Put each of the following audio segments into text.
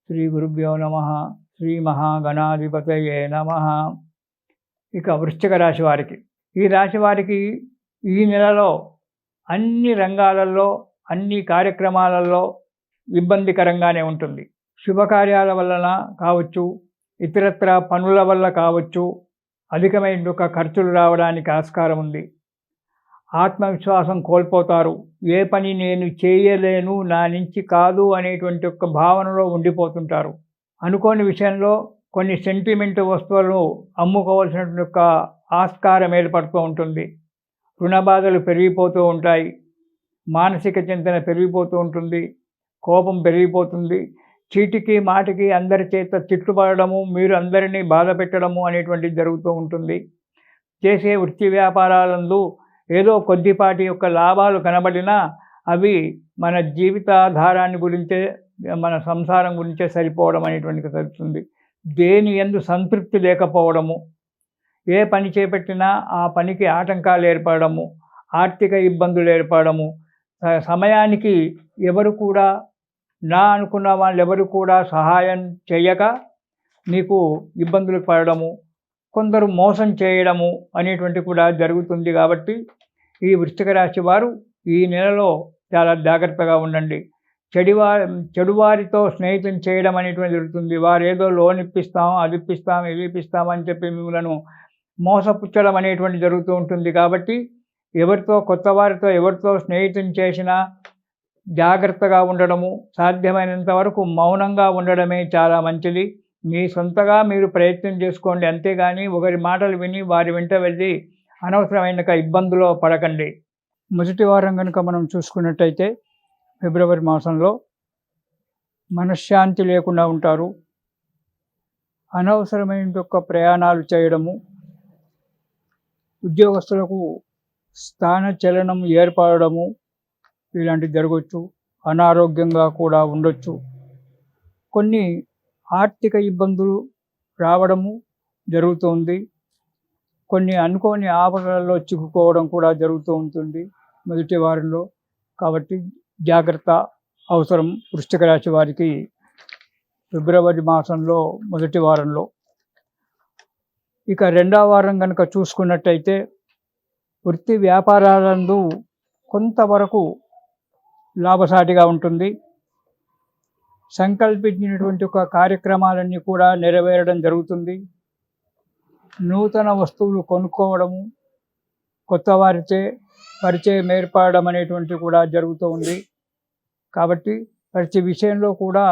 శ్రీ గురుభ్యో నమ. శ్రీ మహాగణాధిపతయే నమ. ఇక వృశ్చిక రాశి వారికి, ఈ రాశి వారికి ఈ నెలలో అన్ని రంగాలలో అన్ని కార్యక్రమాలలో ఇబ్బందికరంగానే ఉంటుంది. శుభకార్యాల వలన కావచ్చు, ఇతరత్ర పనుల వల్ల కావచ్చు, అధికమైన ఖర్చులు రావడానికి ఆస్కారం ఉంది. ఆత్మవిశ్వాసం కోల్పోతారు. ఏ పని నేను చేయలేను, నా నుంచి కాదు అనేటువంటి ఒక భావనలో ఉండిపోతుంటారు. అనుకోని విషయంలో కొన్ని సెంటిమెంట్ వస్తువులను అమ్ముకోవాల్సినటువంటి ఒక ఆస్కారం ఏర్పడుతూ ఉంటుంది. రుణ బాధలు పెరిగిపోతూ ఉంటాయి. మానసిక చింతన పెరిగిపోతూ ఉంటుంది. కోపం పెరిగిపోతుంది. చీటికి మాటికి అందరి చేత తిట్టుపడము, మీరు అందరినీ బాధ పెట్టడము అనేటువంటిది జరుగుతూ ఉంటుంది. చేసే వృత్తి వ్యాపారాలందు ఏదో కొద్దిపాటి యొక్క లాభాలు కనబడినా అవి మన జీవితాధారాన్ని గురించే, మన సంసారం గురించే సరిపోవడం అనేటువంటిది జరుగుతుంది. దేని యందు సంతృప్తి లేకపోవడము, ఏ పని చేపట్టినా ఆ పనికి ఆటంకాలు ఏర్పడము, ఆర్థిక ఇబ్బందులు ఏర్పడము, సమయానికి ఎవరు కూడా నా అనుకున్న వాళ్ళు ఎవరు కూడా సహాయం చేయక నీకు ఇబ్బందులు పడడము, కొందరు మోసం చేయడము అనేటువంటి కూడా జరుగుతుంది. కాబట్టి ఈ వృశ్చిక రాశి వారు ఈ నెలలో చాలా జాగ్రత్తగా ఉండండి. చెడువారితో స్నేహితం చేయడం అనేటువంటి జరుగుతుంది. వారు ఏదో లోన్ ఇప్పిస్తాం, అది ఇప్పిస్తాం, ఇది ఇప్పిస్తాం అని చెప్పి మిమ్మల్ని మోసపుచ్చడం అనేటువంటి జరుగుతూ ఉంటుంది. కాబట్టి కొత్త వారితో ఎవరితో స్నేహితం చేసినా జాగ్రత్తగా ఉండడము, సాధ్యమైనంత వరకు మౌనంగా ఉండడమే చాలా మంచిది. మీ సొంతగా మీరు ప్రయత్నం చేసుకోండి, అంతేగాని ఒకరి మాటలు విని వారి వెంట వెళ్ళి అనవసరమైన ఇబ్బందులో పడకండి. మొదటి వారం కనుక మనం చూసుకున్నట్టయితే ఫిబ్రవరి మాసంలో మనశ్శాంతి లేకుండా ఉంటారు. అనవసరమైన ప్రయాణాలు చేయడము, ఉద్యోగస్తులకు స్థానచలనం ఏర్పడము ఇలాంటివి జరగవచ్చు. అనారోగ్యంగా కూడా ఉండొచ్చు. కొన్ని ఆర్థిక ఇబ్బందులు రావడము జరుగుతుంది. కొన్ని అనుకోని ఆపదలలో చిక్కుకోవడం కూడా జరుగుతూ ఉంటుంది మొదటి వారంలో. కాబట్టి జాగ్రత్త అవసరం వృశ్చిక రాశి వారికి ఫిబ్రవరి మాసంలో మొదటి వారంలో. ఇక రెండవ వారం కనుక చూసుకున్నట్టయితే వృత్తి వ్యాపారాలందు కొంతవరకు లాభసాటిగా ఉంటుంది. సంకల్పించినటువంటి ఒక కార్యక్రమాలన్నీ కూడా నెరవేరడం జరుగుతుంది. నూతన వస్తువులు కొనుక్కోవడము, కొత్త వారిచే పరిచయం ఏర్పడడం అనేటువంటి కూడా జరుగుతూ ఉంది. కాబట్టి ప్రతి విషయంలో కూడా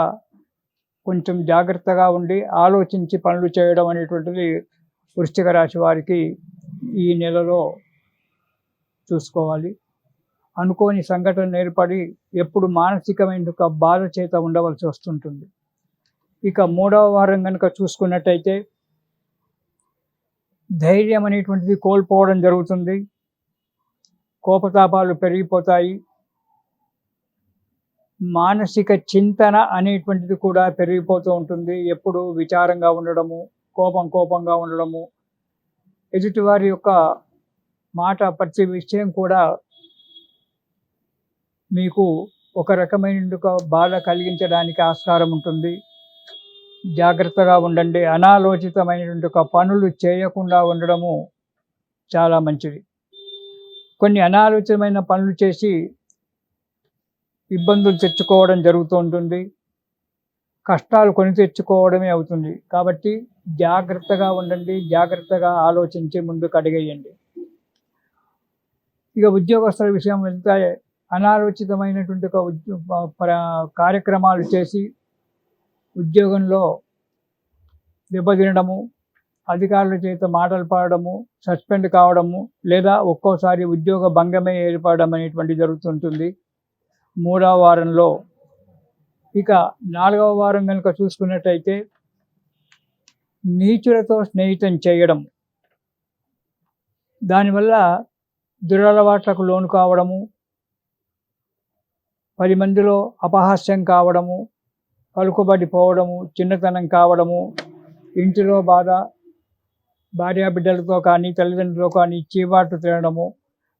కొంచెం జాగ్రత్తగా ఉండి ఆలోచించి పనులు చేయడం అనేటువంటిది వృశ్చిక రాశి వారికి ఈ నెలలో చూసుకోవాలి. అనుకోని సంఘటనలు ఏర్పడి ఎప్పుడు మానసికమైన ఒక బాధ చేత ఉండవలసి వస్తుంటుంది. ఇక మూడవ వారం కనుక చూసుకున్నట్టయితే ధైర్యం అనేటువంటిది కోల్పోవడం జరుగుతుంది. కోపతాపాలు పెరిగిపోతాయి. మానసిక చింతన అనేటువంటిది కూడా పెరిగిపోతూ ఉంటుంది. ఎప్పుడు విచారంగా ఉండడము, కోపంగా ఉండడము, ఎదుటివారి యొక్క మాట ప్రతి విషయం కూడా మీకు ఒక రకమైన బాధ కలిగించడానికి ఆస్కారం ఉంటుంది. జాగ్రత్తగా ఉండండి. అనాలోచితమైనటువంటి పనులు చేయకుండా ఉండడము చాలా మంచిది. కొన్ని అనాలోచితమైన పనులు చేసి ఇబ్బందులు తెచ్చుకోవడం జరుగుతూ ఉంటుంది. కష్టాలు కొని తెచ్చుకోవడమే అవుతుంది. కాబట్టి జాగ్రత్తగా ఉండండి. జాగ్రత్తగా ఆలోచించి ముందుకు అడిగేయండి. ఇక ఉద్యోగస్తుల విషయం వెళ్తే అనాలోచితమైనటువంటి కార్యక్రమాలు చేసి ఉద్యోగంలో దెబ్బతినడము, అధికారుల చేత మాటలు పడడము, సస్పెండ్ కావడము, లేదా ఒక్కోసారి ఉద్యోగ భంగమే ఏర్పడడం అనేటువంటి జరుగుతుంటుంది మూడవ వారంలో. ఇక నాలుగవ వారం కనుక చూసుకున్నట్టయితే నీచులతో స్నేహితం చేయడం, దానివల్ల దురలవాట్లకు లోను కావడము, 10 మందిలో అపహాస్యం కావడము, పలుకుబడిపోవడము, చిన్నతనం కావడము, ఇంటిలో బాధ, భార్యాబిడ్డలతో కానీ తల్లిదండ్రులతో కానీ చీవాటు తినడము,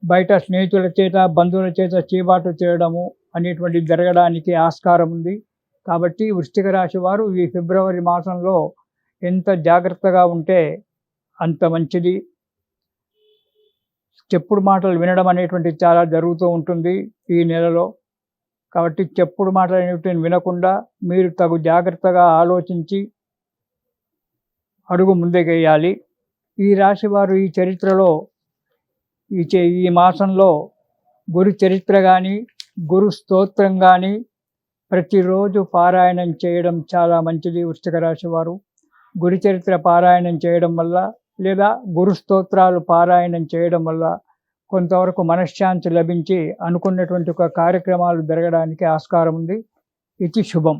బయట స్నేహితుల చేత బంధువుల చేత చీవాటు తినడము అనేటువంటిది జరగడానికి ఆస్కారం ఉంది. కాబట్టి వృశ్చిక రాశి వారు ఈ ఫిబ్రవరి మాసంలో ఎంత జాగ్రత్తగా ఉంటే అంత మంచిది. చెప్పుడు మాటలు వినడం అనేటువంటిది చాలా జరుగుతూ ఉంటుంది ఈ నెలలో. కాబట్టి చెప్పుడు మాటలు అనేటివి వినకుండా మీరు తగు జాగ్రత్తగా ఆలోచించి అడుగు ముందుకేయాలి. ఈ రాశి వారు ఈ చరిత్రలో ఈ మాసంలో గురు చరిత్ర కానీ, గురు స్తోత్రం కానీ ప్రతిరోజు పారాయణం చేయడం చాలా మంచిది. వృశ్చిక రాశి వారు గురు చరిత్ర పారాయణం చేయడం వల్ల లేదా గురు స్తోత్రాలు పారాయణం చేయడం వల్ల కొంతవరకు మనశ్శాంతి లభించి అనుకున్నటువంటి ఒక కార్యక్రమాలు జరగడానికి ఆస్కారం ఉంది. ఇది శుభం.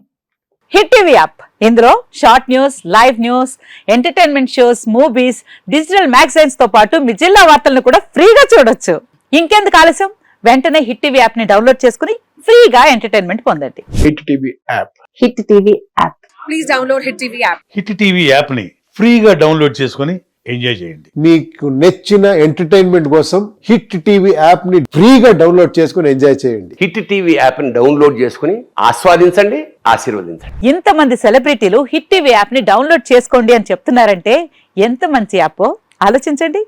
హిట్ టీవీ యాప్, ఇందులో short news, live news, entertainment shows, movies, digital magazines తో పాటు మీ జిల్లా వార్తలను కూడా ఫ్రీగా చూడొచ్చు. ఇంకెందుకు ఆలస్యం, వెంటనే హిట్ టీవీ యాప్ ని డౌన్లోడ్ చేసుకుని ఫ్రీగా ఎంటర్టైన్మెంట్ పొందండి. Hit TV app. Hit TV app. Please download hit TV app. Hit TV app ని ఫ్రీగా డౌన్లోడ్ చేసుకుని ఎంజాయ్ చేయండి. మీకు నచ్చిన ఎంటర్టైన్మెంట్ కోసం హిట్ టీవీ యాప్ ని ఫ్రీగా డౌన్లోడ్ చేసుకుని ఎంజాయ్ చేయండి. హిట్ టీవీ యాప్ ని డౌన్లోడ్ చేసుకుని ఆస్వాదించండి, ఆశీర్వదించండి. ఇంతమంది సెలబ్రిటీలు హిట్ టీవీ యాప్ ని డౌన్లోడ్ చేసుకోండి అని చెప్తున్నారంటే ఎంత మంచి యాప్ ఆలోచించండి.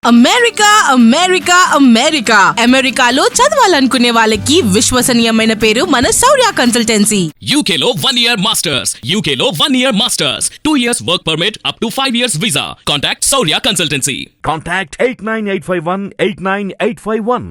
అమెరికా అమెరికా అమెరికా అమెరికాలో చదవాలనుకునే వాళ్ళకి విశ్వసనీయమైన పేరు మన శౌర్య కన్సల్టెన్సీ. UK లో 1 year masters, UK లో 1 year masters, 2 years work permit up to 5 years visa. Contact Saurya Consultancy. Contact 89851 89851.